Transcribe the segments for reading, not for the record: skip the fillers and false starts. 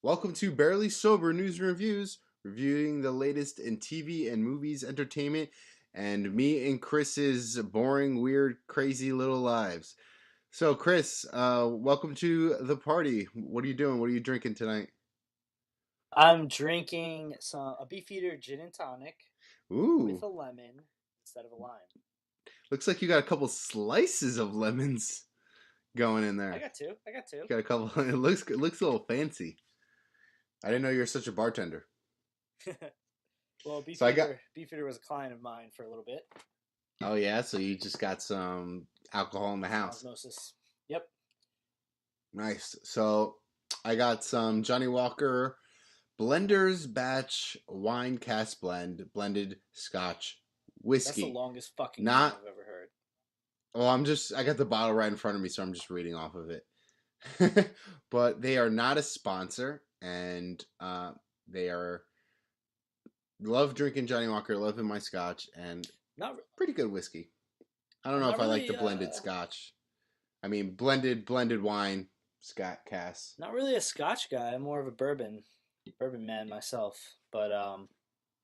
Welcome to Barely Sober News and Reviews, reviewing the latest in TV and movies, entertainment, and me and Chris's boring, weird, crazy little lives. So, Chris, welcome to the party. What are you doing? What are you drinking tonight? I'm drinking a Beefeater gin and tonic with Ooh, a lemon instead of a lime. looks like you got a couple slices of lemons going in I there. got two. I got two. Got a couple. It looks a little fancy. I didn't know you were such a bartender. Well, So I got. Beefeater was a client of mine for a little bit. Oh yeah, so you just got some alcohol in the Some house. osmosis. Yep. Nice. So I got some Johnny Walker Blender's Batch Wine Cask blended Scotch That's the whiskey. longest fucking name Not. I've ever heard. Well, I got the bottle right in front of me, so I'm just reading off of it. But they are not a sponsor, and they are love drinking Johnny Walker, loving my Scotch, and Not pretty good whiskey. I don't know not if I like really the blended Scotch. I mean, blended wine, Scott Cass. not really a Scotch guy. I'm more of a bourbon man myself. But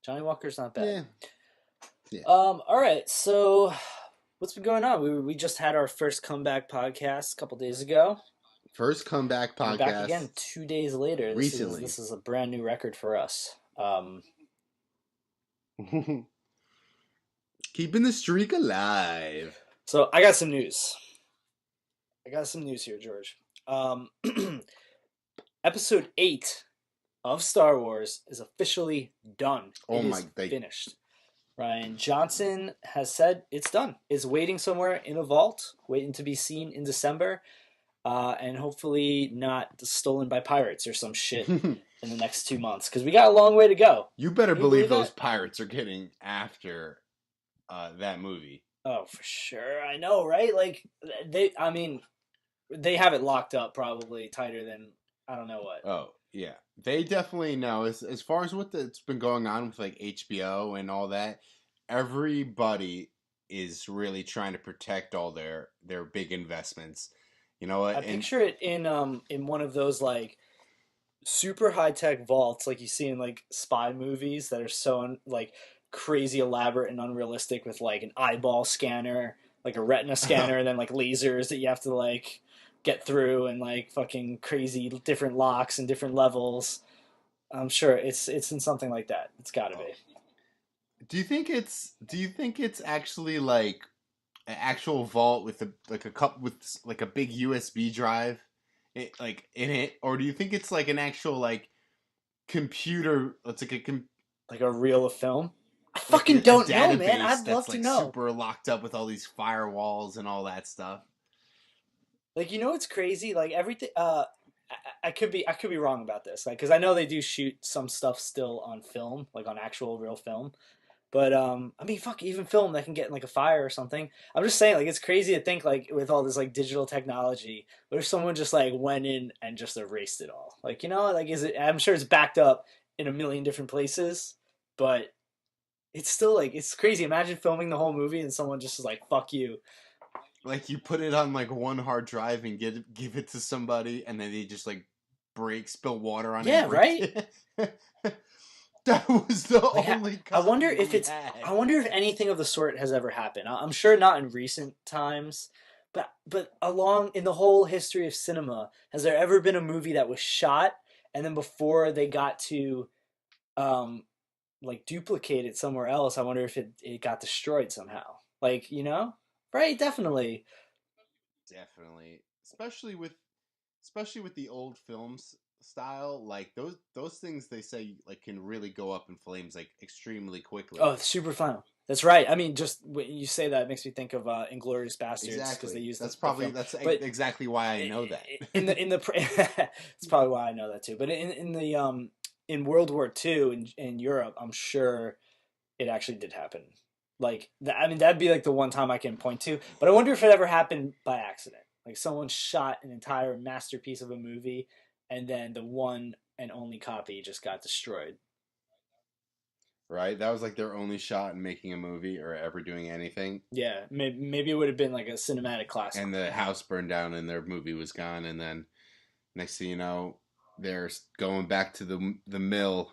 Johnny Walker's not bad. Yeah, yeah. All right. So what's been going on? We just had our first comeback podcast a couple days ago. First comeback And we're back podcast again 2 days later. recently. This is a brand new record for us. Keeping the streak alive. So I got some news. Here, George. Episode 8 of Star Wars is officially done. Oh It my! is finished. Rian Johnson has said it's done. It's waiting somewhere in a vault, waiting to be seen in December, and hopefully not stolen by pirates or some shit in the next 2 months. Because we got a long way to go. You better Can you believe believe those that? pirates are getting after that movie. Oh, for sure. I know, right? Like they have it locked up probably tighter than I don't know what. Oh yeah, they definitely know. As far as what's been going on with like HBO and all that, everybody is really trying to protect all their big investments. You know what? I And picture it in one of those like super high tech vaults like you see in like spy movies that are so like crazy elaborate and unrealistic with like an eyeball scanner, like a retina scanner, and then like lasers that you have to like get through and like fucking crazy different locks and different levels. I'm sure it's in something like that. It's got to be. do you think it's actually like an actual vault with a cup with like a big USB drive, like in it, or do you think it's like an actual like computer? It's like Like a reel of film. I like fucking a don't know, man. database I'd love that's to like know. super locked up with all these firewalls and all that stuff. Like it's crazy. Like everything. I could be wrong about this. Like because I know they do shoot some stuff still on film, like on actual real film. But I mean, fuck, even film that can get in like a fire or something. I'm just saying, like it's crazy to think like with all this like digital technology, what if someone just like went in and just erased it all? Like like is it? I'm sure it's backed up in a million different places, but it's still like it's crazy. Imagine filming the whole movie and someone just is like, "Fuck you." Like you put it on like one hard drive and give it to somebody, and then they just like spill water on it and Yeah, break right. it. That was the Like only I wonder copy if we it's had. I wonder if anything of the sort has ever happened. I'm sure not in recent times, but along in the whole history of cinema, has there ever been a movie that was shot and then before they got to um like duplicate it somewhere else, I wonder if it got destroyed somehow. Like, Right, definitely. Definitely, especially with the old films style, like those things they say like can really go up in flames like extremely quickly. Oh, it's super fun. That's right. I mean, just when you say that, it makes me think of Inglorious Bastards because they Exactly. used That's the probably film. that's But exactly why I know that. in the it's probably why I know that too. But in the in World War II in Europe, I'm sure it actually did happen. Like I mean, that'd be like the one time I can point to. But I wonder if it ever happened by accident. Like someone shot an entire masterpiece of a movie, and then the one and only copy just got destroyed. Right? That was like their only shot in making a movie or ever doing anything. Yeah, maybe it would have been like a cinematic classic. And the house burned down and their movie was gone. And then next thing you know, they're going back to the mill,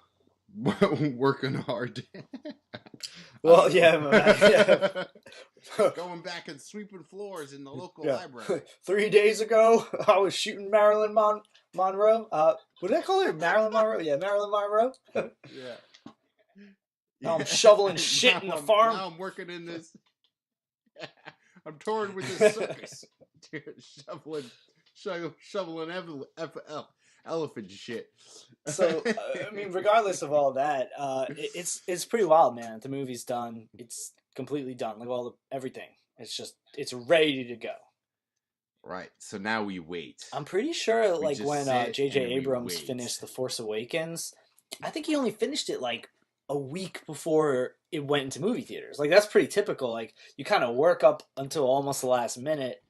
working hard. I Well, don't yeah, my man, yeah. know. Going back and sweeping floors in the local Yeah. library. 3 days ago, I was shooting Monroe. What did I call her? Marilyn Monroe? Yeah, Marilyn Monroe. Yeah. Now I'm Yeah. shoveling And shit in the farm. now I'm working in this. I'm touring with this circus, shoveling, shoveling elephant shit. So, I mean, regardless of all that, it's pretty wild, man. The movie's done. It's completely done. Like everything. It's ready to go. Right. So now we wait. I'm pretty sure, We like just when sit J.J. and we Abrams wait. finished The Force Awakens, I think he only finished it like a week before it went into movie theaters. Like that's pretty typical. Like you kind of work up until almost the last minute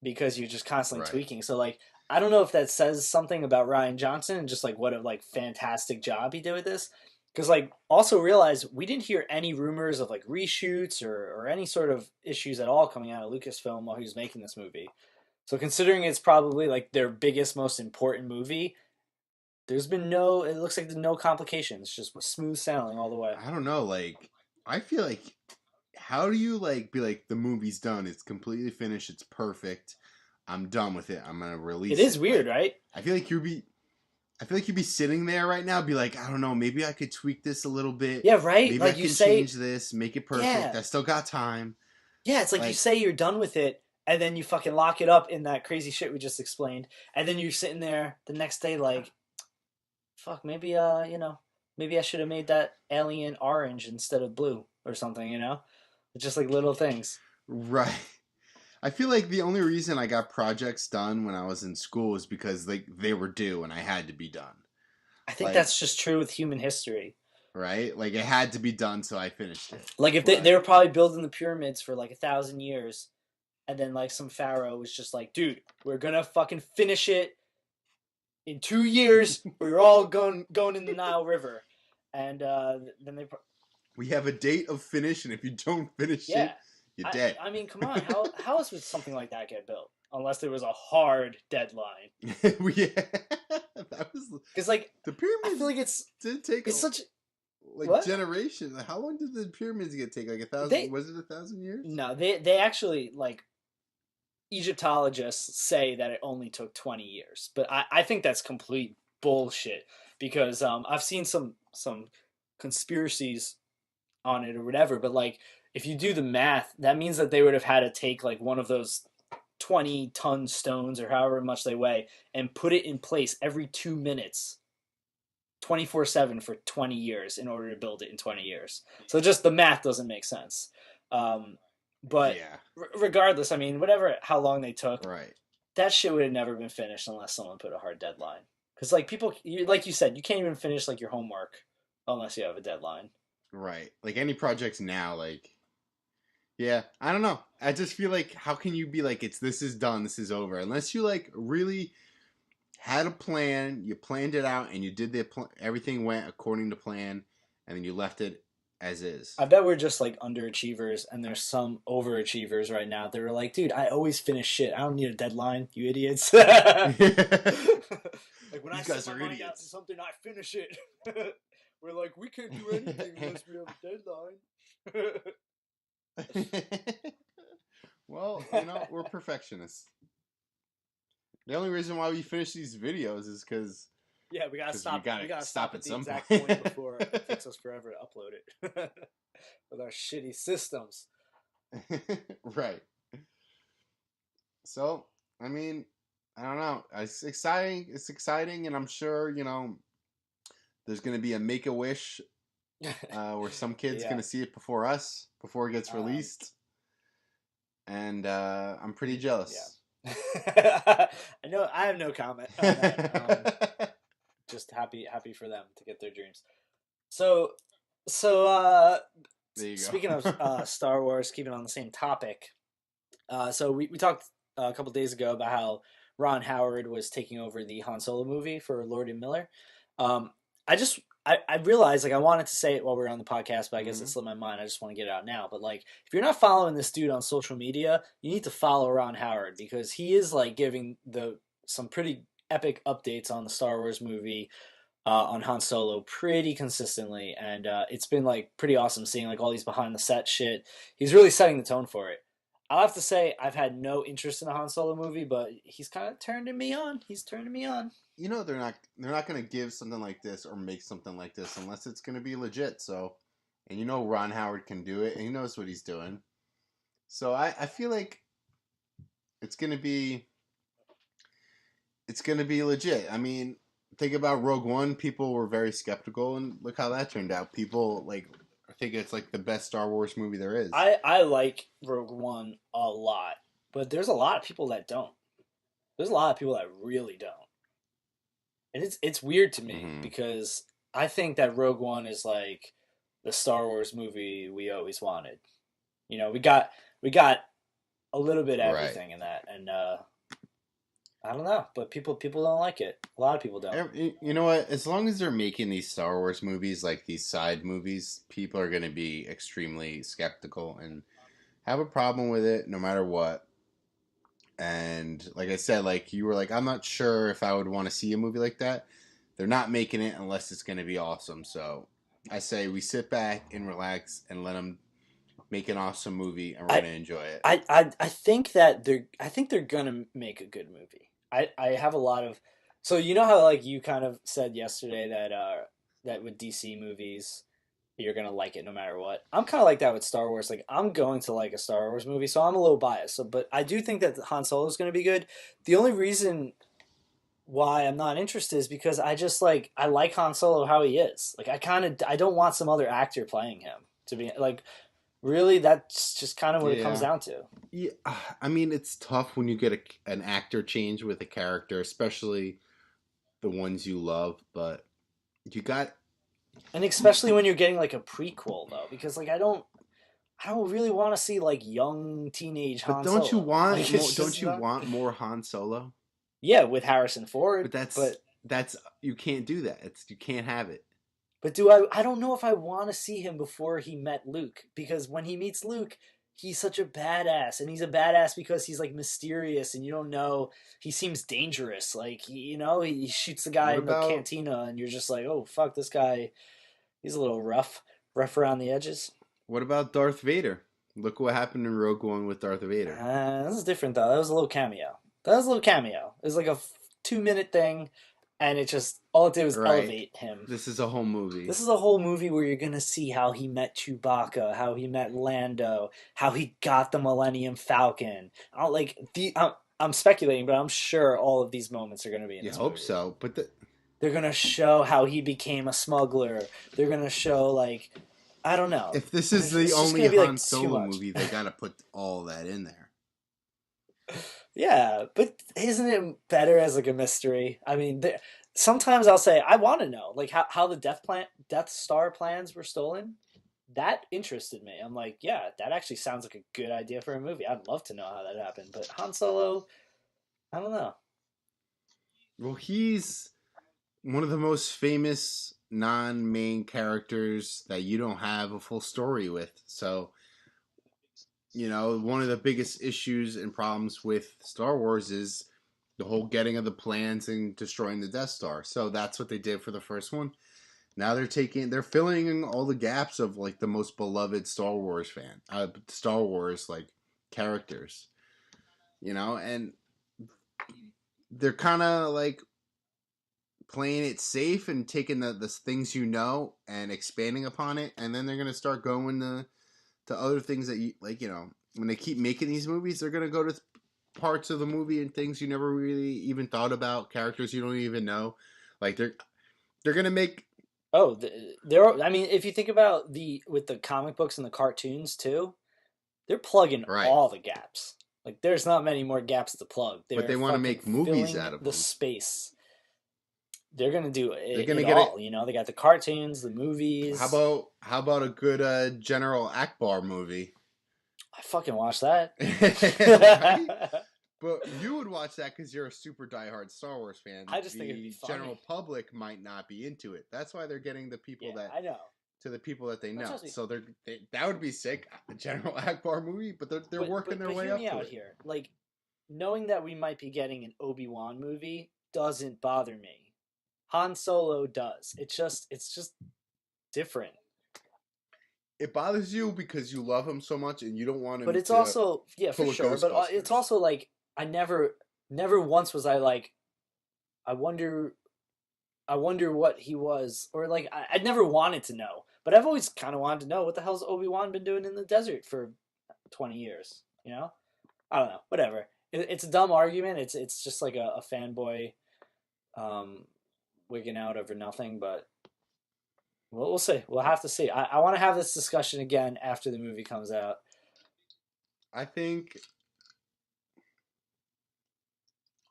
because you're just constantly Right. tweaking. So like I don't know if that says something about Ryan Johnson and just like what a like fantastic job he did with this. Because like also realize we didn't hear any rumors of like reshoots or any sort of issues at all coming out of Lucasfilm while he was making this movie. So considering it's probably like their biggest, most important movie, there's been no. It looks like there's no complications, just smooth sailing all the way. I don't know. Like, I feel like, how do you like be like the movie's done? It's completely finished. It's perfect. I'm done with it. I'm gonna It release is it. weird, Like, right? I feel like you'd be. I feel like you'd be sitting there right now, be like, I don't know, maybe I could tweak this a little bit. Yeah, right. Maybe I Like you can say, change this, make it perfect. yeah, I still got time. yeah. It's like you Like, say you're done with it, and then you fucking lock it up in that crazy shit we just explained, and then you're sitting there the next day like, fuck, maybe maybe I should have made that alien orange instead of blue or something. It's just like little things. right. I feel like the only reason I got projects done when I was in school is because like they were due and I had to be done. I think Like, that's just true with human history. right? Like it had to be done, so I finished it. Like if they But were probably building the pyramids for like 1,000 years, and then like some pharaoh was just like, dude, we're gonna fucking finish it in 2 years. We're all going in the Nile River, and then we have a date of finish, and if you don't finish yeah. it, you're dead. I mean, come on, how else would something like that get built unless there was a hard deadline? That was Because like the I feel pyramids like did take it's such like what generations. How long did the pyramids get take? Like a thousand? they Was it 1,000 years? no they actually like Egyptologists say that it only took 20 years, but I think that's complete bullshit because I've seen some conspiracies on it or whatever, but like if you do the math, that means that they would have had to take like one of those 20-ton stones or however much they weigh and put it in place every 2 minutes 24/7 for 20 years in order to build it in 20 years. So just the math doesn't make sense. Um, but Yeah. regardless, I mean, whatever, how long they took, Right. that shit would have never been finished unless someone put a hard deadline. Because like people, like you said, you can't even finish like your homework unless you have a deadline. Right. Like any projects now, like yeah, I don't know. I just feel like how can you be like it's this is done, this is over, unless you like really had a plan, you planned it out, and you did everything went according to plan, and then you left it as is. I bet we're just like underachievers, and there's some overachievers right now that are like, dude, I always finish shit. I don't need a deadline, you idiots. Like when I These set guys my are mind out to idiots. something, I finish it. We're like, we can't do anything unless we have a deadline. Well, we're perfectionists. The only reason why we finish these videos is because Yeah, we gotta stop. We gotta stop at the some exact point. point before it takes us forever to upload it with our shitty systems. Right. So, I mean, I don't know. It's exciting. It's exciting, and I'm sure there's gonna be a Make a Wish where some kid's Yeah. gonna see it before us, before it gets released, and I'm pretty jealous. I know. I have no comment on that. Just happy for them to get their dreams. So, There you speaking go. of Star Wars, keeping on the same topic. So we talked a couple days ago about how Ron Howard was taking over the Han Solo movie for Lord and Miller. I realized like I wanted to say it while we were on the podcast, but I guess it slipped my mind. I just want to get it out now. But like, if you're not following this dude on social media, you need to follow Ron Howard because he is like giving some pretty epic updates on the Star Wars movie, on Han Solo pretty consistently, and it's been like pretty awesome seeing like all these behind the set shit. He's really setting the tone for it. I'll have to say I've had no interest in a Han Solo movie, but he's kind of turning me on. He's turning me on. You know they're not gonna give something like this or make something like this unless it's gonna be legit. So, and you know Ron Howard can do it, and he knows what he's doing. So I feel like it's gonna be it's gonna be legit. I mean, think about Rogue One. People were very skeptical, and look how that turned out. People like think it's like the best Star Wars movie there is. I like Rogue One a lot, but there's a lot of people that don't. There's a lot of people that really don't, and it's weird to me Mm-hmm. because I think that Rogue One is like the Star Wars movie we always wanted. We got a little bit of Right. everything in that, and I don't know, but people don't like it. A lot of people don't. You know what? As long as they're making these Star Wars movies, like these side movies, people are going to be extremely skeptical and have a problem with it no matter what. And like I said, like you were like, I'm not sure if I would want to see a movie like that. They're not making it unless it's going to be awesome. So I say we sit back and relax and let them make an awesome movie, and we're I going to enjoy it. I think that they're gonna make a good movie. I have a lot of, so you know how like you kind of said yesterday that that with DC movies you're gonna like it no matter what. I'm kind of like that with Star Wars. Like I'm going to like a Star Wars movie, so I'm a little biased. So, but I do think that Han Solo is gonna be good. The only reason why I'm not interested is because I like Han Solo how he is. Like I don't want some other actor playing him to be like really that's just kind of what it comes Yeah. down to. Yeah, I mean it's tough when you get an actor change with a character, especially the ones you love. But you got, And especially when you're getting like a prequel though, because like I don't really want to see like young teenage but Han Solo. Like it's don't just you not. want more Han Solo? Yeah, with Harrison Ford, But that's but that's you can't do that. It's you can't have it. do I don't know if I want to see him before he met Luke, because when he meets Luke, he's such a badass, and he's a badass because he's like mysterious and you don't know, he seems dangerous. Like he shoots the guy What in the about cantina and you're just like, "Oh fuck, this guy, he's a little rough around the edges." what about Darth Vader? Look what happened in Rogue One with Darth Vader. This is different though. That was a little cameo. That was a little cameo. It was like a 2 minute thing, and it just all it did was Right. elevate him. This is a whole movie. This is a whole movie where you're gonna see how he met Chewbacca, how he met Lando, how he got the Millennium Falcon. I'm speculating, but I'm sure all of these moments are gonna be in You this hope movie. so, but They're gonna show how he became a smuggler. They're gonna show like I don't know. if this is the It's just only gonna be Han like too Solo much. movie, they got to put all that in there. Yeah, but isn't it better as like a mystery? I mean, sometimes I'll say I want to know like how the Death Star plans were stolen. That interested me. I'm like, yeah, that actually sounds like a good idea for a movie. I'd love to know how that happened. But Han Solo, I don't know. Well, he's one of the most famous non-main characters that you don't have a full story with. So, one of the biggest issues and problems with Star Wars is the whole getting of the plans and destroying the Death Star. So that's what they did for the first one. Now they're filling in all the gaps of like the most beloved Star Wars like characters, and they're kind of like playing it safe and taking the things and expanding upon it, and then they're gonna start going to other things that you like. When they keep making these movies, they're gonna go to parts of the movie and things you never really even thought about, characters you don't even know. Like they're gonna make Oh, there are. I mean, if you think about the with the comic books and the cartoons too, they're plugging right, all the gaps. Like, there's not many more gaps to plug. but They're they want to fucking make movies filling out of the them. space. They're gonna do They're it gonna get it. all. They got the cartoons, the How movies. about how about a good General Akbar movie? I fucking watch that. Right? But you would watch that because you're a super diehard Star Wars fan. I just think it'd be The general funny. public might not be into it. That's why they're getting the people Yeah, I know. to the people that they No, know. trust me. So that would be sick, a General Akbar movie. But they're But working their way hear up me to out it. here. Like, knowing that we might be getting an Obi-Wan movie, doesn't bother me. Han Solo does. It's just different. It bothers you because you love him so much and you don't want But him it's to also, yeah, for pull a sure. But it's Ghostbusters. also like I never once was I like I wonder I wonder what he was, or like I never wanted to know, but I've always kind of wanted to know what the hell's Obi-Wan been doing in the desert for 20 years. You know, I don't know. Whatever. It's a dumb argument. It's just like a fanboy um, wigging out over nothing. But we'll see. We'll have to see. I want to have this discussion again after the movie comes out. I think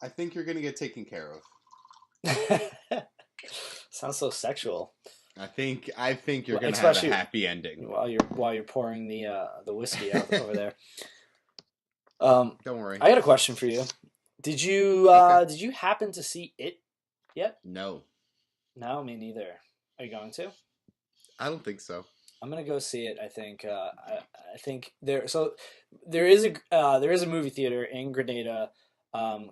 I think you're gonna get taken care of. Sounds so sexual. I think you're Well, gonna have a especially happy ending. while you're pouring the whiskey out over there. Don't worry. I got a question for you. Okay. Did you happen to see it yet? No, No, me neither. Are you going to? I don't think so. I'm gonna go see it. I think. I think there. So there is a movie theater in Grenada,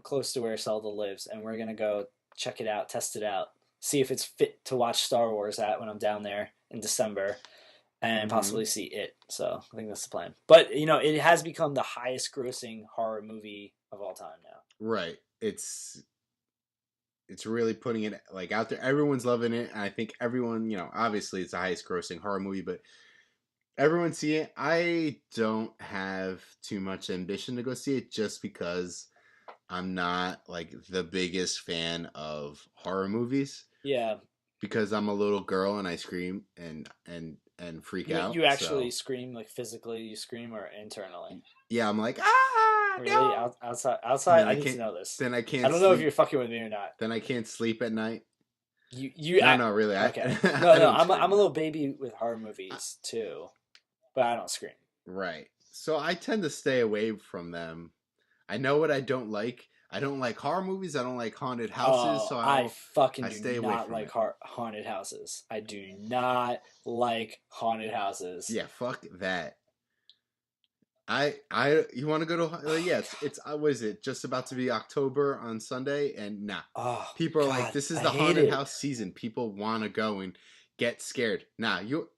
close to where Zelda lives, and we're gonna go check it out, test it out, see if it's fit to watch Star Wars at when I'm down there in December, and Hmm. possibly see it. So I think that's the plan. But it has become the highest grossing horror movie of all time now. Right. It's really putting it like out there. Everyone's loving it, and I think everyone, obviously it's the highest grossing horror movie, but everyone see it. I don't have too much ambition to go see it just because I'm not like the biggest fan of horror movies Yeah, because I'm a little girl and I scream and freak out. you actually So scream, like physically you scream, or internally? yeah, I'm like Really? no, and Outside? then I need to know this. I I can't don't know if you're sleep. fucking with me or not. Then I can't sleep at night. You No, no, really, I okay? No, I no. don't I'm scream. a No, little baby with horror movies too, but I don't scream. right. So I tend to stay away from them. I know what I don't like. I don't like horror movies. I don't like haunted houses. Oh, So I fucking I do stay away not from like it. haunted houses. I do not like haunted houses. Yeah, fuck that. You want to go to Oh yeah, god. it's what is it? Just about to be October on Sunday, and nah, Oh people are like, god. this is I the hate haunted it. house season. People want to go and get scared. Nah, you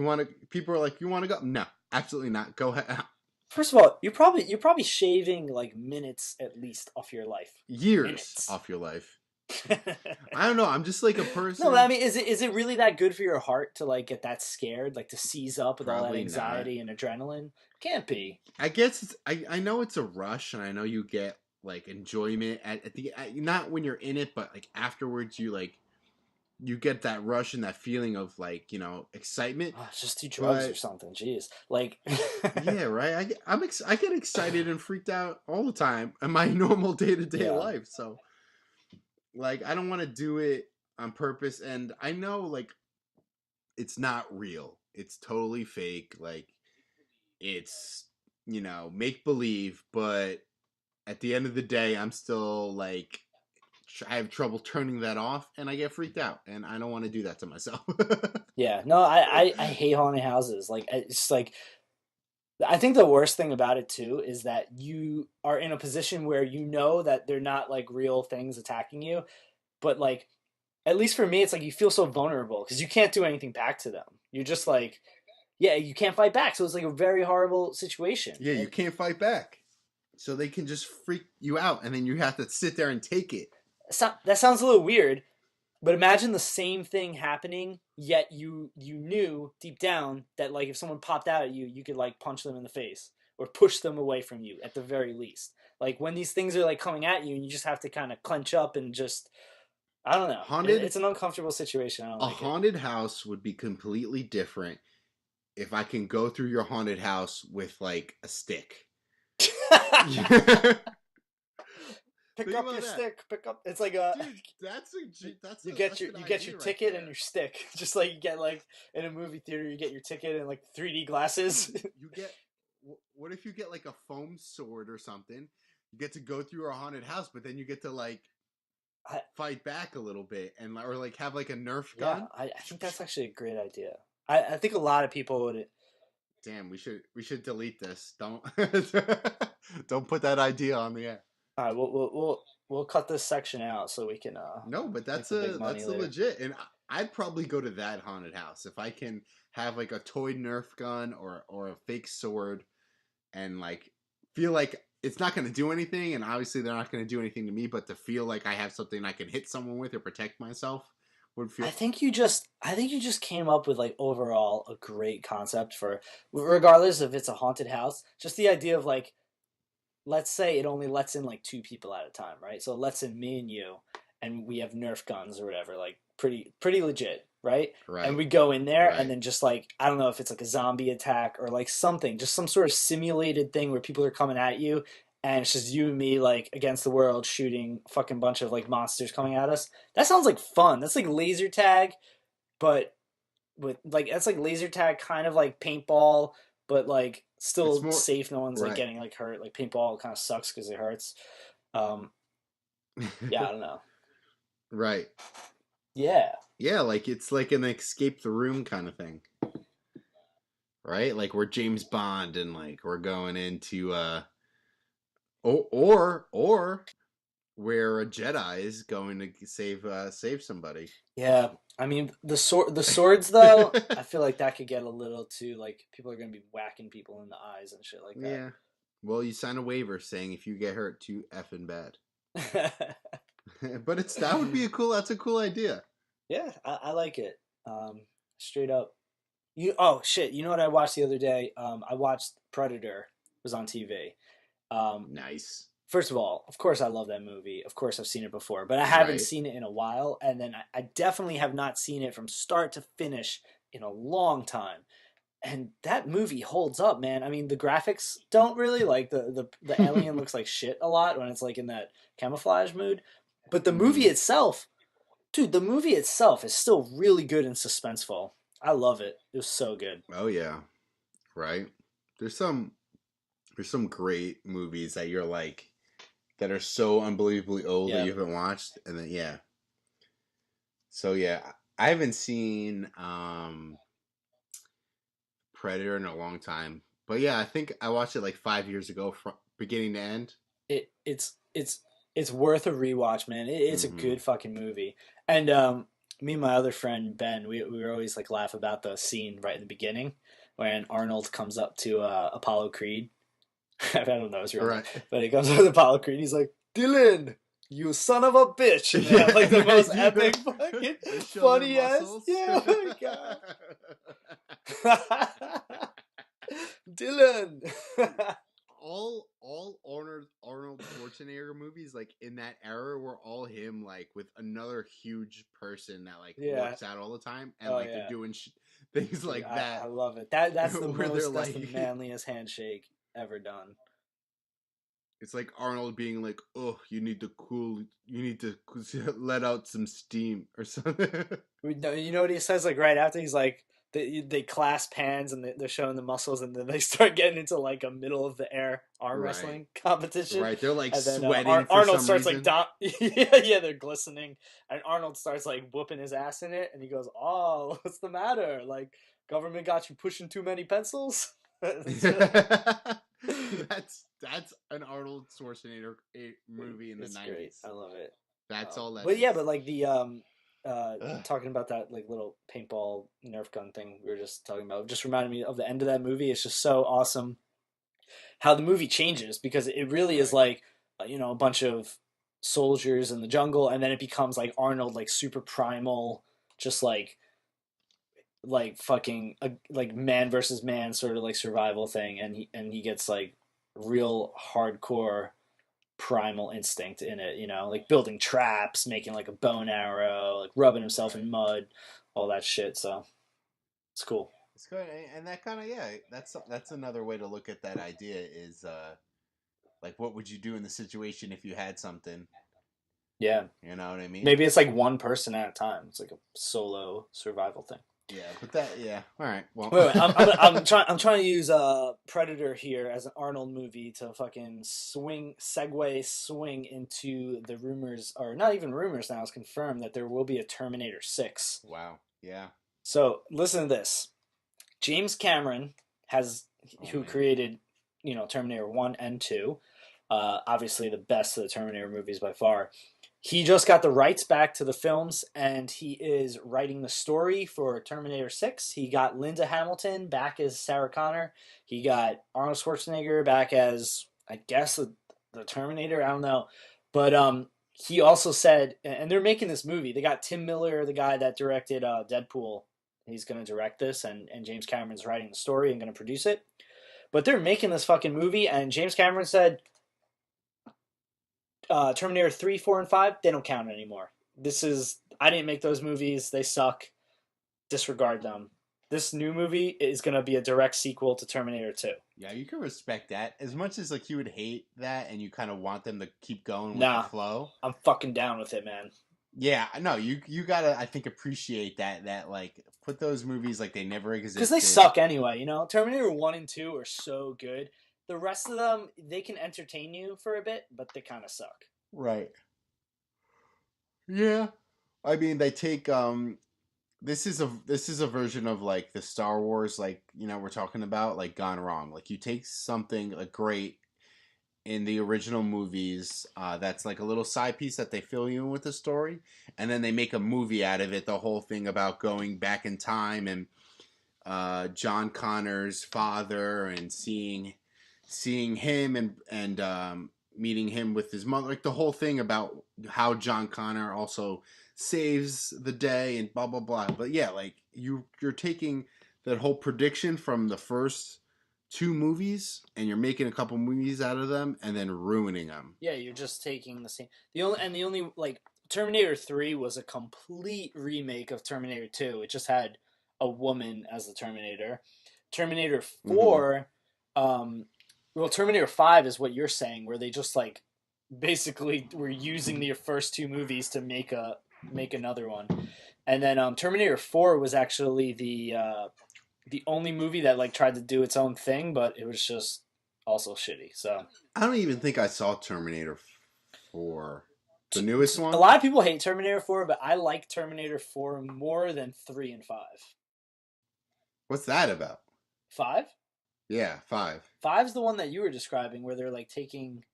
want to? People are like, you want to go? No, absolutely not. Go ahead. First of all, you're probably shaving like minutes at least off your life. Years Minutes. off your life. I don't know. I'm just like a No, I person. mean, is it really that good for your heart to like get that scared, like to seize up with all that Probably not. anxiety and adrenaline? Can't be. I guess I know it's a rush, and I know you get like enjoyment not when you're in it, but like afterwards, you get that rush and that feeling of like excitement. Oh, just do drugs or But something. Jeez, like, yeah, right. I get excited and freaked out all the time in my normal day to day yeah. life. So like I don't want to do it on purpose, and I know like it's not real. It's totally fake. Like it's make believe, but at the end of the day, I'm still like I have trouble turning that off, and I get freaked out, and I don't want to do that to myself. Yeah, no, I hate haunted houses. Like, it's like I think the worst thing about it too is that you are in a position where you know that they're not like real things attacking you, but like at least for me, it's like you feel so vulnerable because you can't do anything back to them. You're just like, yeah, you can't fight back, so it's like a very horrible situation. Yeah, you And can't fight back, so they can just freak you out, and then you have to sit there and take it. that sounds a little weird, but imagine the same thing happening, yet you knew deep down that like if someone popped out at you, you could like punch them in the face or push them away from you at the very least. Like when these things are like coming at you, and you just have to kind of clench up and just I don't know. Haunted It's an uncomfortable situation. I don't a like it. haunted house would be completely different if I can go through your haunted house with like a stick. Think Pick up about your that, stick. Pick up. It's like a dude. That's you an get your idea right ticket and there. your stick. Just like you get like in a movie theater, you get your ticket and like 3D glasses. You get what if you get like a foam sword or something? You get to go through a haunted house, but then you get to like I, fight back a little bit and or like have like a Nerf yeah, gun. I think that's actually a great idea. I think a lot of people would. Damn, we should delete this. Don't don't put that idea on the air. All right, we'll cut this section out so we can No, but make the big money that's a later. legit, and I'd probably go to that haunted house if I can have like a toy Nerf gun or a fake sword, and like feel like it's not going to do anything, and obviously they're not going to do anything to me, but to feel like I have something I can hit someone with or protect myself would feel I think you just came up with like overall a great concept for regardless if it's a haunted house, just the idea of like let's say it only lets in like two people at a time, right? So it lets in me and you, and we have Nerf guns or whatever, like pretty legit, right? And right, we go in there, and right. then just like I don't know if it's like a zombie attack or like something, just some sort of simulated thing where people are coming at you, and it's just you and me like against the world shooting a fucking bunch of like monsters coming at us. That sounds like fun. That's like laser tag, but with like that's like laser tag, kind of like paintball, but like It's still more safe. No one's like right, getting like hurt. Like paintball kind of sucks because it hurts. Um, yeah, I don't know. right. Yeah, Yeah, like it's like an escape the room kind of thing, right? Like we're James Bond and like we're going into or where a Jedi is going to save somebody. yeah. I mean the swords though. I feel like that could get a little too like people are gonna be whacking people in the eyes and shit like Yeah. Well, you sign a waiver saying if you get hurt, too effing bad. that. But it's that would be a cool. That's a cool idea. Yeah, I like it. Straight up. You oh shit! You know what I watched the other day? I watched Predator. It was on TV. Um, Nice. First of all, of course I love that movie. Of course I've seen it before, but I haven't Right. seen it in a while. And then I definitely have not seen it from start to finish in a long time. And that movie holds up, man. I mean, the graphics don't really like the alien looks like shit a lot when it's like in that camouflage mood. But the movie Hmm. itself, dude, the movie itself is still really good and suspenseful. I love it. It was so good. Oh yeah. Right. There's some there's some great movies that you're like that are so unbelievably old that Yeah. you haven't watched, and then yeah. So yeah, I haven't seen Predator in a long time, but yeah, I think I watched it like 5 years ago, from beginning to end. it it's worth a rewatch, man. It's a Hmm. good fucking movie. And me and my other friend Ben, we were always like laugh about the scene right in the beginning when Arnold comes up to Apollo Creed. I don't know his real name, Right. but he comes up to Apollo Creed. He's like, Dylan, you son of a bitch, and they have Yeah, like the they most do. epic fucking They show their funny ass. muscles. Yeah, oh my god. Dylan. All Arnold Schwarzenegger movies like in that era were all him like with another huge person that like Yeah. works out all the time, and Oh like they're yeah. doing things Dude, like I that love it. That's the where they're most that's like the manliest handshake ever done. it's like Arnold being like, "Oh, you need to let out some steam or something." You know what he says like right after he's like they clasp hands and they're showing the muscles and then they start getting into like a middle of the air arm Right. wrestling competition Right. They're like and then sweating for Arnold some starts like reason. yeah they're glistening and Arnold starts like whooping his ass in it and he goes oh what's the matter like government got you pushing too many pencils. That's an Arnold Schwarzenegger movie in the It's great. '90s. I love it. That's all that But yeah, is. but like the Ugh. talking about that like little paintball Nerf gun thing we were just talking about just reminded me of the end of that movie. It's just so awesome how the movie changes because it really is Right. like you know a bunch of soldiers in the jungle and then it becomes like Arnold like super primal just like fucking like man versus man sort of like survival thing and he gets like real hardcore primal instinct in it, you know, like building traps, making like a bow and arrow, like rubbing himself Right. in mud, all that shit. So it's cool. It's good, and that kind of yeah. That's another way to look at that idea is like what would you do in the situation if you had something? Yeah. You know what I mean? Maybe it's like one person at a time. It's like a solo survival thing. Yeah, but that yeah. All right. Well. Wait, wait. I'm trying to use Predator here as an Arnold movie to fucking swing into the rumors, or not even rumors now. It's confirmed that there will be a Terminator 6. Wow. Yeah. So listen to this. James Cameron has Oh who man. created Terminator 1 and 2. Obviously the best of the Terminator movies by far. He just got the rights back to the films, and he is writing the story for Terminator 6. He got Linda Hamilton back as Sarah Connor. He got Arnold Schwarzenegger back as, I guess, the Terminator. I don't know. But he also said, and they're making this movie. They got Tim Miller, the guy that directed Deadpool. He's going to direct this, and James Cameron's writing the story and going to produce it. But they're making this fucking movie, and James Cameron said, Terminator 3, 4, and 5, they don't count anymore. I didn't make those movies. They suck. Disregard them. This new movie is going to be a direct sequel to Terminator 2. Yeah, you can respect that. As much as like you would hate that and you kind of want them to keep going with the Nah, flow. I'm fucking down with it, man. Yeah, no, you gotta I think appreciate that like put those movies like they never existed. Because they suck anyway, you know? Terminator 1 and 2 are so good. The rest of them, they can entertain you for a bit, but they kind of suck. Right. Yeah. I mean, they take this is a version of like the Star Wars, like, you know, we're talking about like gone wrong. Like you take something like great in the original movies, that's like a little side piece that they fill you in with the story, and then they make a movie out of it. The whole thing about going back in time and John Connor's father and seeing him and meeting him with his mother, like the whole thing about how John Connor also saves the day and blah blah blah. But yeah, like you're taking that whole prediction from the first two movies and you're making a couple movies out of them and then ruining them. Yeah, you're just taking the same. The only like Terminator 3 was a complete remake of Terminator 2. It just had a woman as the Terminator. Terminator 4, well, Terminator 5 is what you're saying, where they just like basically were using the first two movies to make another one. And then Terminator 4 was actually the only movie that like tried to do its own thing, but it was just also shitty. So I don't even think I saw Terminator 4, the newest one. a lot of people hate Terminator 4, but I like Terminator 4 more than 3 and 5. What's that about? 5? Yeah, 5. Five's the one that you were describing, where they're like taking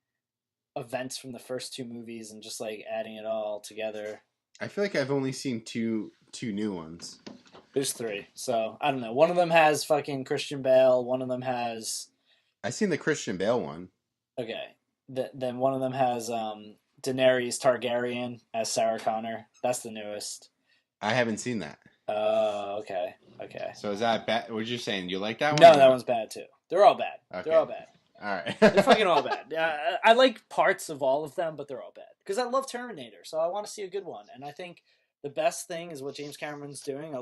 events from the first two movies and just like adding it all together. I feel like I've only seen two new ones. There's 3, so I don't know. One of them has fucking Christian Bale. One of them has I seen the Christian Bale one. okay. Then one of them has Daenerys Targaryen as Sarah Connor. That's the newest. I haven't seen that. Oh, okay, okay. So is that bad? What you saying? You like that one? No, that one's bad too. They're all bad. Okay. They're all bad. All right. They're fucking all bad. I like parts of all of them, but they're all bad. Because I love Terminator, so I want to see a good one. And I think the best thing is what James Cameron's doing.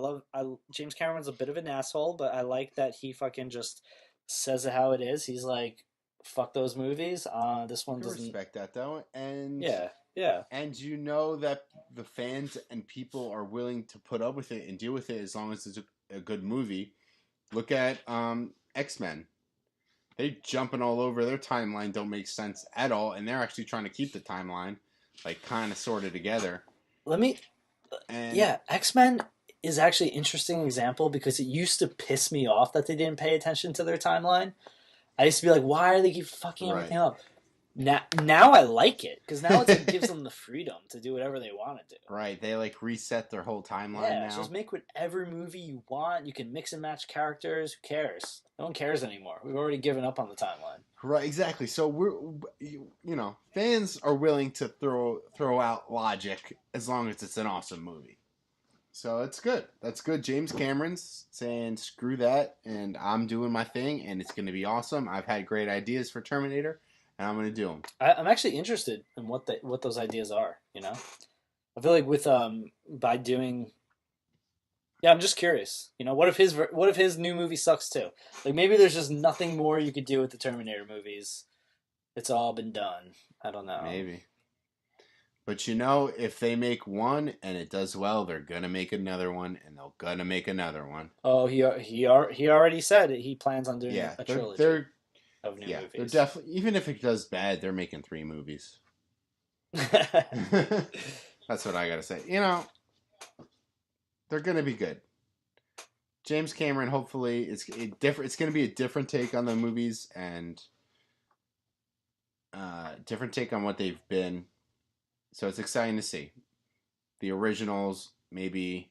James Cameron's a bit of an asshole, but I like that he fucking just says it how it is. He's like, fuck those movies. This one I doesn't. respect that though, and Yeah. and you know that the fans and people are willing to put up with it and deal with it as long as it's a good movie. Look at X-Men. They jumping all over, their timeline don't make sense at all, and they're actually trying to keep the timeline like kind of sort of together. X-Men is actually an interesting example because it used to piss me off that they didn't pay attention to their timeline. I used to be like, why are they keep fucking everything up? Now I like it because now it gives them the freedom to do whatever they want to do. Right, they like reset their whole timeline now. Just make whatever movie you want. You can mix and match characters. Who cares? No one cares anymore. We've already given up on the timeline. Right, exactly. So fans are willing to throw out logic as long as it's an awesome movie. So it's good. That's good. James Cameron's saying screw that, and I'm doing my thing, and it's going to be awesome. I've had great ideas for Terminator, and I'm going to do them. I'm actually interested in what those ideas are. You know, I feel like with by doing. Yeah, I'm just curious. You know, what if his new movie sucks too? Like maybe there's just nothing more you could do with the Terminator movies. It's all been done. I don't know. Maybe. But you know, if they make one and it does well, they're gonna make another one, and they're gonna make another one. Oh, he already said he plans on doing a trilogy of new movies. They're definitely, even if it does bad, they're making 3 movies. That's what I gotta say. You know, they're gonna be good. James Cameron, hopefully, it's going to be a different take on the movies, and different take on what they've been. So it's exciting to see the originals maybe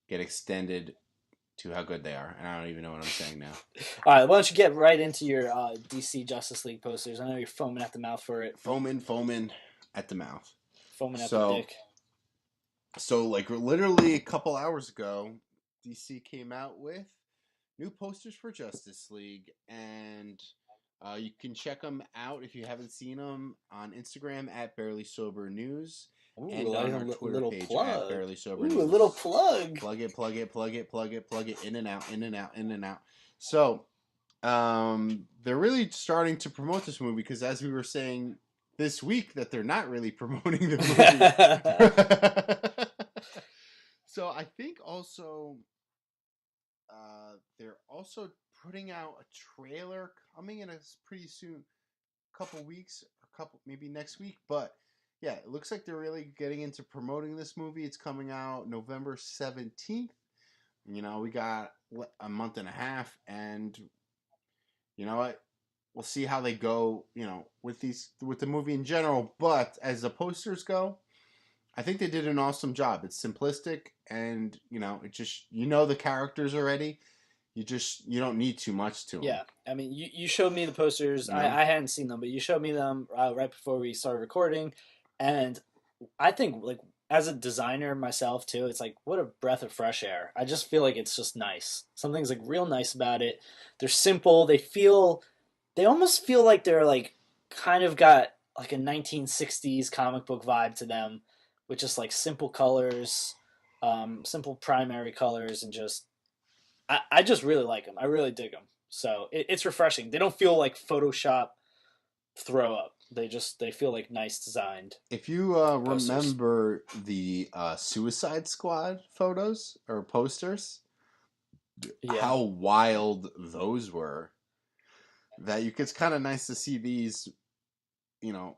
get extended to how good they are, and I don't even know what I'm saying now. All right, why don't you get right into your DC Justice League posters? I know you're foaming at the mouth for it. Foaming at the mouth. Foaming at the So, dick. like literally a couple hours ago, DC came out with new posters for Justice League, and you can check them out if you haven't seen them on Instagram at Barely Sober News Ooh, and like on a our Twitter little page at plug. Barely Sober Ooh, a little News. plug. Plug it, in and out, in and out, in and out. So, they're really starting to promote this movie because, as we were saying this week, that they're not really promoting the movie. So I think also they're also putting out a trailer coming in a pretty soon, couple weeks, a couple maybe next week. But yeah, it looks like they're really getting into promoting this movie. It's coming out November 17th. We got a month and a half, and you know what? We'll see how they go. With the movie in general. But as the posters go, I think they did an awesome job. It's simplistic, and it just the characters already. You don't need too much to them. Yeah, I mean, you showed me the posters. You know, I hadn't seen them, but you showed me them right before we started recording, and I think like as a designer myself too, it's like what a breath of fresh air. I just feel like it's just nice. Something's like real nice about it. They're simple. They almost feel like they're like kind of got like a 1960s comic book vibe to them, with just like simple colors, simple primary colors, and just I just really like them. I really dig them. So it's refreshing. They don't feel like Photoshop throw up. They feel like nice designed if you posters. remember the Suicide Squad photos or posters, Yeah. how wild those were. It's kind of nice to see these, you know,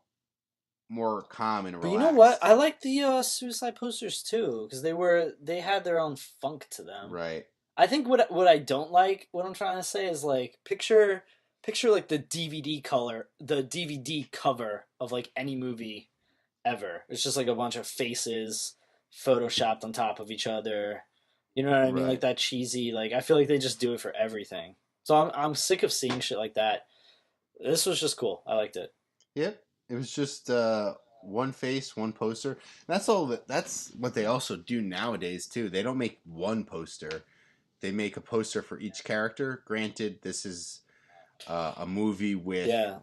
more calm and But you know what? relaxed. I like the suicide posters too because they had their own funk to them. Right. I think what I don't like, what I'm trying to say is like picture like the DVD cover of like any movie ever. It's just like a bunch of faces photoshopped on top of each other. You know what I mean? Like Right. that cheesy. Like I feel like they just do it for everything. So I'm sick of seeing shit like that. This was just cool. I liked it. Yep. It was just one face, one poster. That's all. That's what they also do nowadays too. They don't make one poster. They make a poster for each character. Granted, this is a movie with Yeah,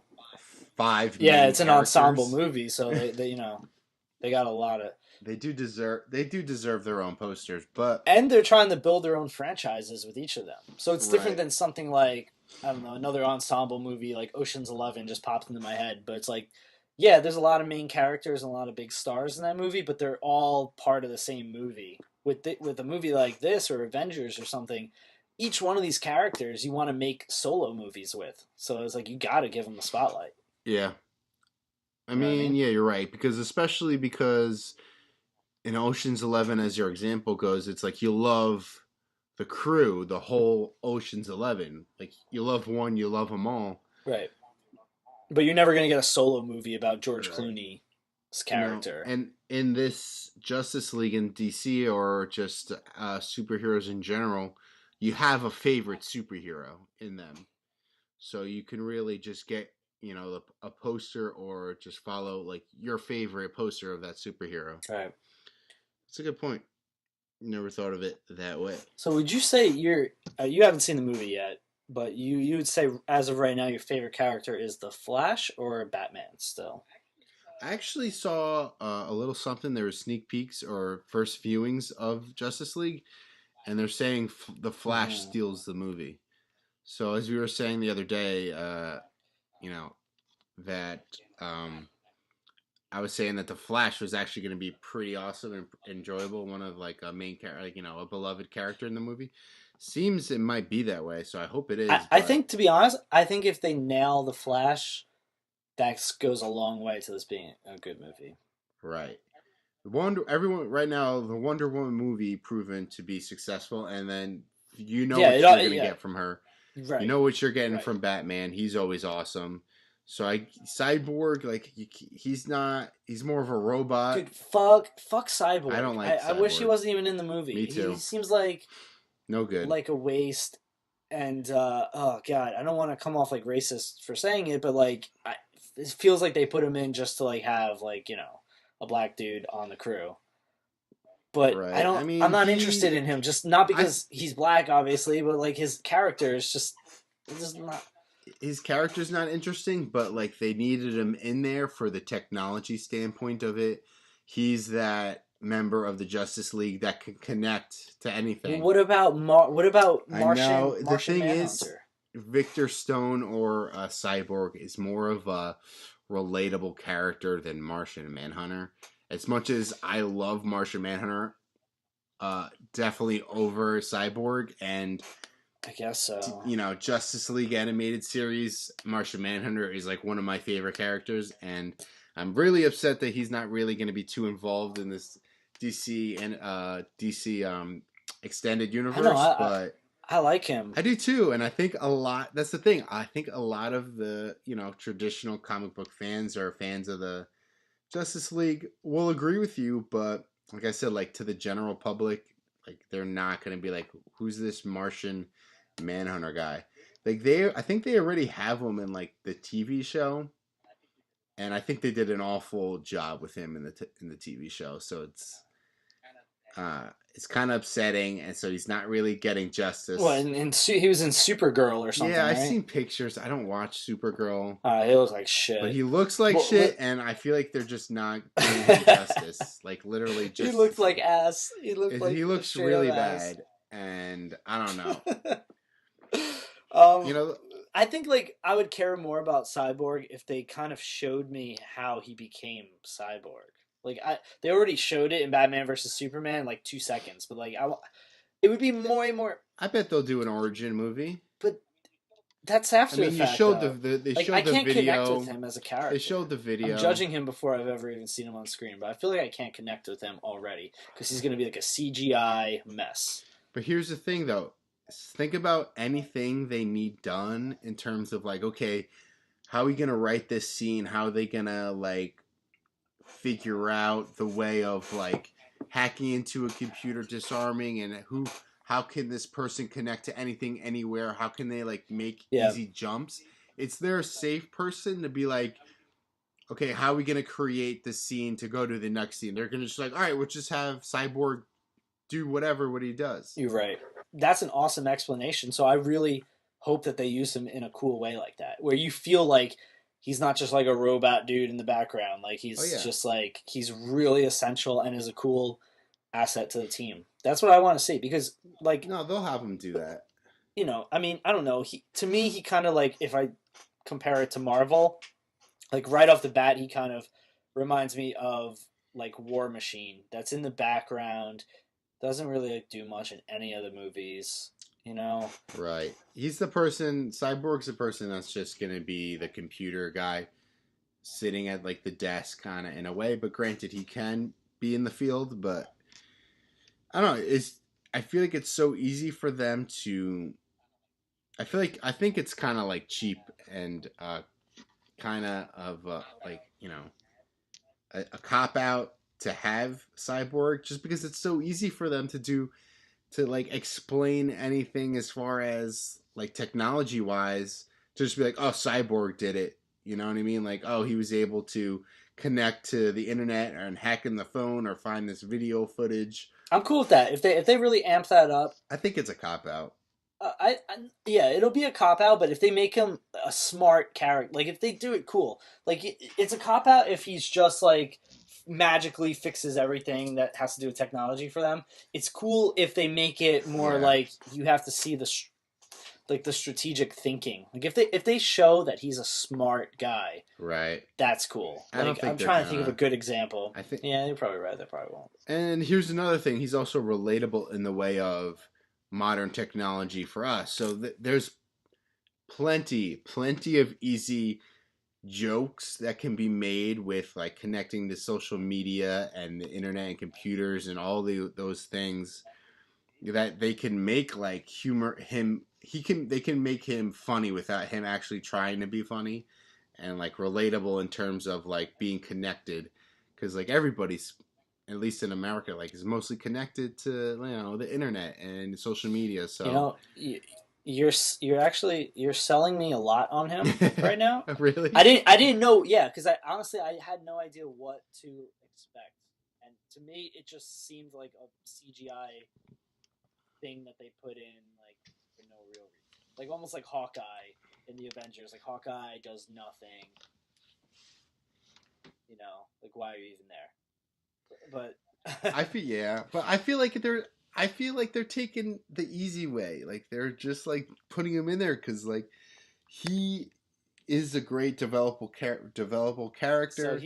five yeah. main It's an ensemble characters. movie, so they got a lot of, They do deserve their own posters, but and they're trying to build their own franchises with each of them. So it's different right. than something like I don't know another ensemble movie like Ocean's 11 just popped into my head. But it's like, yeah, there's a lot of main characters and a lot of big stars in that movie, but they're all part of the same movie. With a movie like this or Avengers or something, each one of these characters you want to make solo movies with. So it's like you got to give them the spotlight. Yeah. I You know what I mean, mean? yeah, you're right especially because in Ocean's 11 as your example goes, it's like you love the crew, the whole Ocean's 11. Like you love one, you love them all. Right. But you're never gonna get a solo movie about George Right. Clooney's character. And in this Justice League in DC or just superheroes in general, you have a favorite superhero in them. So you can really just get, a poster or just follow like your favorite poster of that superhero. Right. It's a good point. Never thought of it that way. So would you say you haven't seen the movie yet, but you would say as of right now your favorite character is the Flash or Batman still? I actually saw a little something. There were sneak peeks or first viewings of Justice League, and they're saying the Flash Mm-hmm. steals the movie. So as we were saying the other day, you know that I was saying that the Flash was actually going to be pretty awesome and enjoyable. One of like a main character, like a beloved character in the movie. Seems it might be that way, so I hope it is. I But think to be honest, I think if they nail the Flash, that goes a long way to this being a good movie. right, everyone right now, the Wonder Woman movie proven to be successful, and then Yeah, what you're going to yeah, get from her. You right, know what you're getting right. from Batman. He's always awesome. So Cyborg, like he's not. He's more of a robot. Dude, fuck I Cyborg. don't like I wish he Cyborg. wasn't even in the movie. Me He too. seems No good. like a waste. And oh god, I don't want to come off like racist for saying it, but it feels like they put him in just to like have like a black dude on the crew. But Right. I I'm mean, not interested in him, just not I because he's black, obviously, but like his character is just not. his character's not interesting, but like they needed him in there for the technology standpoint of it. He's that member of the Justice League that can connect to Well, anything. what about I know the Martian thing is, Manhunter? Victor Stone or Cyborg is more of a relatable character than Martian Manhunter. As much as I love Martian Manhunter, definitely over Cyborg and I guess so. Justice League animated series. Martian Manhunter is like one of my favorite characters, and I'm really upset that he's not really going to be too involved in this DC extended I know universe, but I like him. I do too, and I think a lot. That's the thing. I think a lot of the traditional comic book fans or fans of the Justice League will agree with you, but like I said, like to the general public, like they're not going to be like, "Who's this Martian Manhunter guy?" Like I think they already have him in like the TV show, and I think they did an awful job with him in the TV show. So it's kind of upsetting, and so he's not really getting Well, justice. he was in Supergirl or Yeah, something, I've right? seen pictures. I don't watch Supergirl, He looks like but shit. he looks like Well, shit, and I feel like they're just not giving him justice. Like literally he looked justice. like ass. He looked He like looks straight up really ass. bad, and I don't know. um, You know, I think like I would care more about Cyborg if they kind of showed me how he became Cyborg. They already showed it in Batman versus Superman in like 2 seconds, but it would be way more. I bet they'll do an origin movie. But that's I after the mean, you fact, showed though. they Like I showed the can't connect with video. him as a They character. showed the I'm video. judging him before I've ever even seen him on screen, but I feel like I can't connect with him already because he's gonna be like a CGI mess. But here's the thing, though. Think about anything they need done in terms of like, okay, how are we gonna write this scene? How are they gonna like figure out the way of like hacking into a computer, disarming, and how can this person connect to anything anywhere? How can they like make Yeah, easy jumps? It's their safe person to be like, okay, how are we gonna create the scene to go to the next scene? They're gonna just like, all right, we'll just have Cyborg do what he does. you're right. That's an awesome explanation. So I really hope that they use him in a cool way like that, where you feel like he's not just like a robot dude in the background. Like Oh he's yeah, just like he's really essential and is a cool asset to the team. That's what I want to see because like no, they'll have him do that. I mean, I don't know. He to me, he kind of like if I compare it to Marvel, like right off the bat, he kind of reminds me of like War Machine. That's in the background, doesn't really like, do much in any of the movies. You know? Right. He's the person. Cyborg's the person that's just gonna be the computer guy sitting at like the desk, kind of in a way. But granted, he can be in the field. But I don't know. I feel like it's so easy for them to. I think it's kind of like cheap and kind of like a cop out to have Cyborg just because it's so easy for them to do to like explain anything as far as like technology wise to just be like, oh, Cyborg did it. You know what I mean? Like, oh, he was able to connect to the internet and hack in the phone or find this video footage. I'm cool with that. If they really amp that up, I think it's a cop out. yeah, it'll be a cop out. But if they make him a smart character, like if they do it cool, like it's a cop out if he's just like magically fixes everything that has to do with technology for them. It's cool if they make it more Yeah. like you have to see like the strategic thinking. Like if they show that he's a smart guy, Right. that's cool. I don't Like think I'm they're trying to think of a gonna. good example. I think. Yeah, you're probably right. They probably won't. And here's another thing. He's also relatable in the way of modern technology for us. So there's plenty of easy jokes that can be made with like connecting to social media and the internet and computers and all those things that they can make like humor him they can make him funny without him actually trying to be funny, and like relatable in terms of like being connected, because like everybody's, at least in America, like is mostly connected to the internet and social media. You So know, you're selling me a lot on him right now. really, I didn't know. Yeah, because I honestly I had no idea what to expect, and to me it just seemed like a CGI thing that they put in like for no real reason, like almost like Hawkeye in the Avengers. Like Hawkeye does nothing. Like why are you even there? I But feel yeah, but I feel like they're taking the easy way. Like they're just like putting him in there because like he is a great developable so character.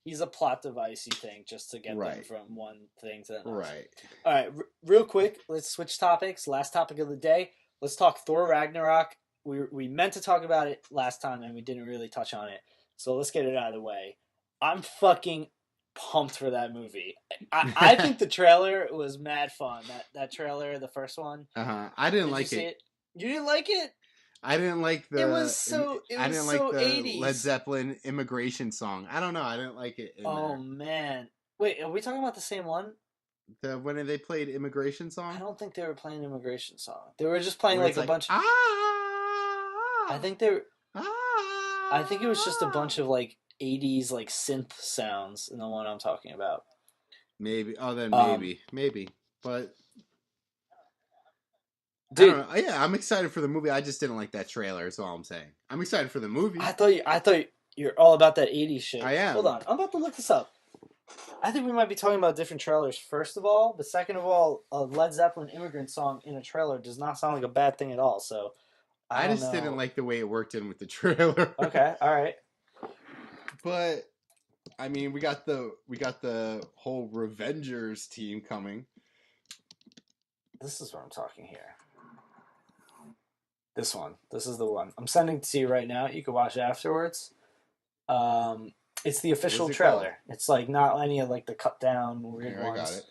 he's a plot device, you think, just to get them Right, from one thing to the next. right. All right, real quick, let's switch topics. Last topic of the day. Let's talk Thor Ragnarok. We meant to talk about it last time and we didn't really touch on it. So let's get it out of the way. I'm fucking pumped for that movie. I think the trailer was mad fun. That trailer, the first one. I didn't Did you like see it. it? You didn't like it? I didn't like It I was didn't like so the Led 80s. Zeppelin immigration song. I don't know. I didn't like it in Oh there. man. Wait, are we talking about the same one? The when they played immigration I song don't think they were playing an immigration song. They were just playing where like it's a like bunch. I ah think they were, I think it was just a ah. bunch of like 80s like synth sounds in the one I'm talking about. Maybe. Oh, then Um maybe. But I don't dude, know. Yeah, I'm excited for the movie. I just didn't like that trailer. Is all I'm saying. I'm excited for the movie. I thought you're all about that 80s shit. I Hold am. on. I'm about to look this up. I think we might be talking about different trailers first of all, but second of all, a Led Zeppelin immigrant song in a trailer does not sound like a bad thing at all. So, I I don't just didn't know. like the way it worked in with the trailer. Okay, all right. But I mean, we got the whole Revengers team coming. This is what I'm talking here. This one. This is the one. I'm sending it to you right now. You can watch it afterwards. Um, it's the What's official it called? trailer. It's like not any of like the cut down weird Here, I got ones. it.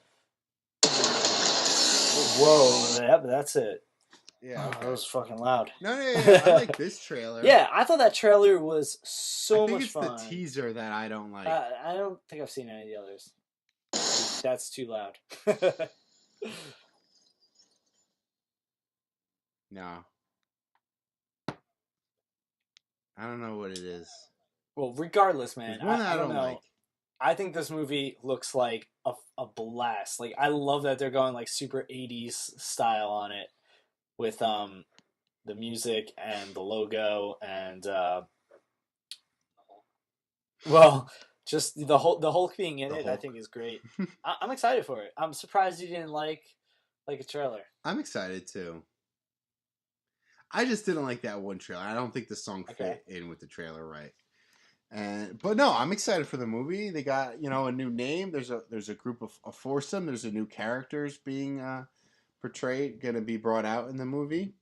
Oh Whoa, shit. yep, that's it. Yeah. Oh, that Okay. was fucking loud. No, no, yeah, yeah. I like this trailer. Yeah, I thought that trailer was I so think much it's the fun. teaser that I don't like. I don't think I've seen any of the others. That's too loud. No, I don't know what it is. Well, regardless, There's man, one that I I don't don't like. know. I think this movie looks like a blast. Like I love that they're going like super 80s style on it with the music and the logo and well, just the Hulk being in The it I Hulk. think is great. I'm excited for it. I'm surprised you didn't like a trailer. I'm excited too. I just didn't like that one trailer. I don't think the song Okay. fit in with the trailer right. And but no, I'm excited for the movie. They got a new name. There's a group of a foursome. There's a new characters being portrayed, gonna be brought out in the movie.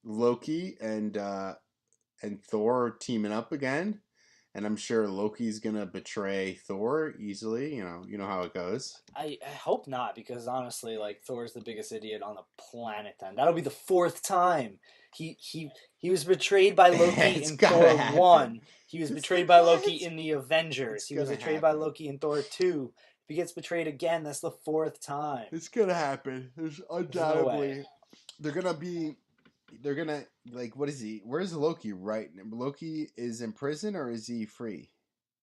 Loki and Thor are teaming up again, and I'm sure Loki's gonna betray Thor easily. You know how it goes. I hope not because honestly, like Thor's the biggest idiot on the planet. Then that'll be the fourth time he was betrayed by Loki It's in gotta Thor happen. one. He was It's betrayed like by what? Loki in the Avengers. It's He was gonna betrayed by happen. Loki in Thor two. If he gets betrayed again, that's the fourth time. It's gonna happen. There's There's no way. undoubtedly they're gonna be. They're gonna like. What is he? Where's Loki right now? Loki is in prison or is he free?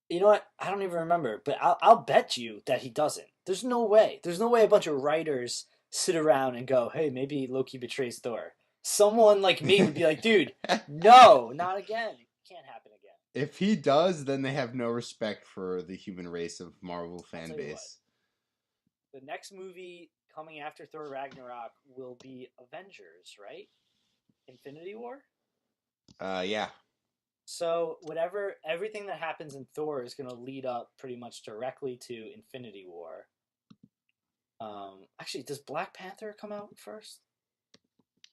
You know what? I don't even remember, but I'll bet you that he doesn't. There's no way. There's no way a bunch of writers sit around and go, "Hey, maybe Loki betrays Thor." Someone like me would be like, "Dude, no, not again. It can't happen again." If he does, then they have no respect for the human race of Marvel I'll fan tell you what. base. The next movie coming after Thor Ragnarok will be Avengers, right? Infinity War. Yeah. So everything that happens in Thor is going to lead up pretty much directly to Infinity War. Actually, does Black Panther come out first?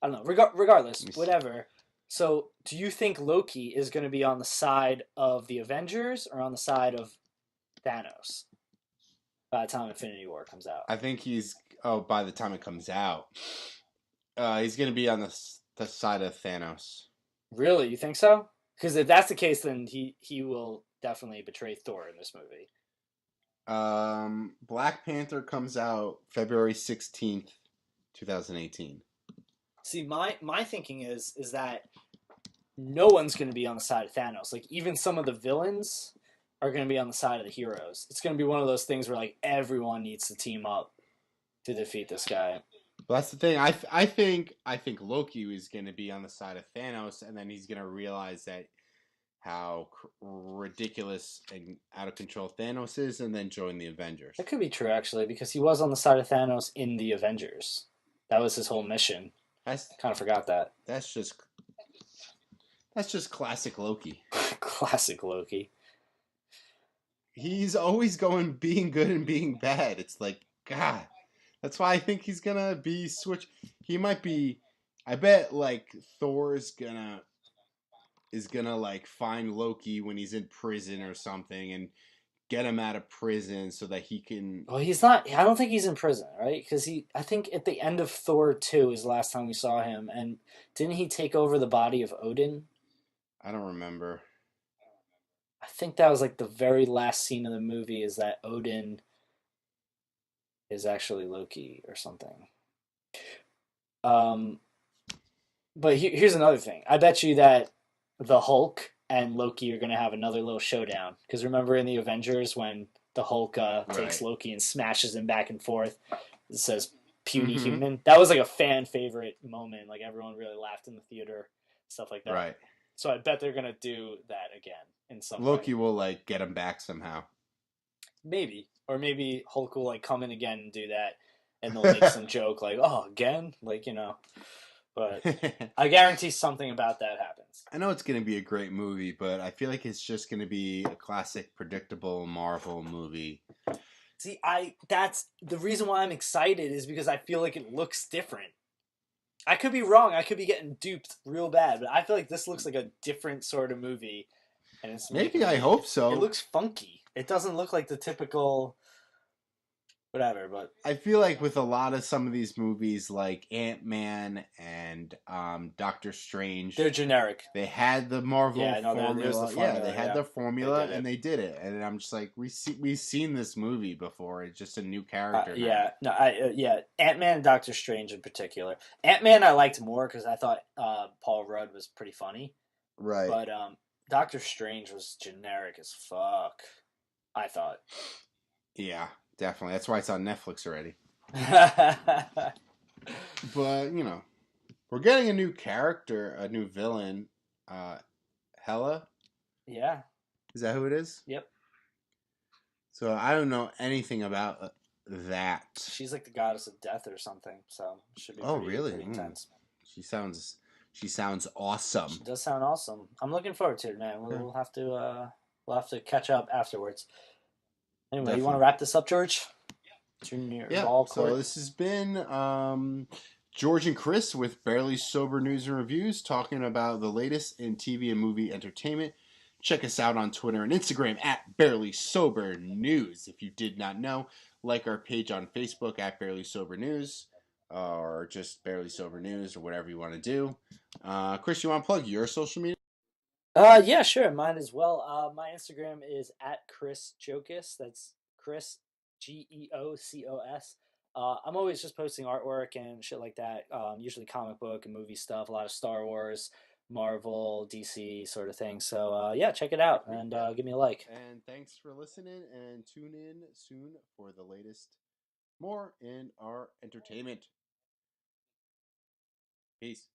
I don't know. Regardless, whatever. So, do you think Loki is going to be on the side of the Avengers or on the side of Thanos by the time Infinity War comes out? I think he's. Oh, by the time it comes out, he's gonna be on the side of Thanos. Really, you think so? Because if that's the case, then he will definitely betray Thor in this movie. Black Panther comes out February 16th, 2018. See, my thinking is that no one's going to be on the side of Thanos. Like even some of the villains are going to be on the side of the heroes. It's going to be one of those things where like everyone needs to team up to defeat this guy. But that's the thing. I think Loki is going to be on the side of Thanos, and then he's going to realize that how ridiculous and out of control Thanos is, and then join the Avengers. That could be true actually, because he was on the side of Thanos in the Avengers. That was his whole mission. That's Kind of forgot that. that's just classic Loki. Classic Loki. He's always going being good and being bad. It's like God. That's why I think he's gonna be switch. He might be. I bet like Thor's gonna like find Loki when he's in prison or something and get him out of prison so that he can. Well, he's not. I don't think he's in prison, right? Because he. I think at the end of Thor 2 is the last time we saw him, and didn't he take over the body of Odin? I don't remember. I think that was like the very last scene of the movie is that Odin is actually Loki or something. Um, but here's another thing. I bet you that the Hulk and Loki are going to have another little showdown. Because remember in the Avengers when the Hulk takes Right. Loki and smashes him back and forth? It says puny Mm-hmm. human. That was like a fan favorite moment. Like everyone really laughed in the theater, stuff like that. Right. So I bet they're going to do that again in some way. Loki will like get him back somehow. Maybe. Or maybe Hulk will like come in again and do that. And they'll make some joke like, oh, again? Like, you know. But I guarantee something about that happens. I know it's going to be a great movie, but I feel like it's just going to be a classic, predictable Marvel movie. See, that's the reason why I'm excited is because I feel like it looks different. I could be wrong. I could be getting duped real bad, but I feel like this looks like a different sort of movie, and it's Maybe making I me. hope It so. looks funky. It doesn't look like the typical whatever, but I feel like with a lot of some of these movies, like Ant-Man and Doctor Strange, they're generic. they had the Marvel Yeah, no, there's the formula. Yeah, formula. they had Yeah, the formula did and it. they did it. And I'm just like, we've seen this movie before. It's just a new character now. Yeah, no, yeah, Ant Man and Doctor Strange in particular. Ant Man I liked more because I thought Paul Rudd was pretty funny, Right. but Doctor Strange was generic as fuck. I thought. Yeah, definitely. That's why it's on Netflix already. Yeah, But, we're getting a new character, a new villain. Hela? Is that who it is? yep. So I don't know anything about that. She's like the goddess of death or something, so it should be Oh, pretty, really? pretty intense. She sounds awesome. She does sound awesome. I'm looking forward to it, man. Yeah. We'll have to catch up afterwards. Anyway, Definitely. you want to wrap this up, George? Junior Yeah. ball So court. this has been George and Chris with Barely Sober News and Reviews talking about the latest in TV and movie entertainment. Check us out on Twitter and Instagram at Barely Sober News. If you did not know, like our page on Facebook at Barely Sober News, or just Barely Sober News, or whatever you want to do. Chris, you want to plug your social media? Yeah, sure. Mine as well. My Instagram is at Chris Jocus. That's Chris Geocos. I'm always just posting artwork and shit like that. Usually comic book and movie stuff. A lot of Star Wars, Marvel, DC sort of thing. So yeah, check it out and give me a like. And thanks for listening, and tune in soon for the latest more in our entertainment. Peace.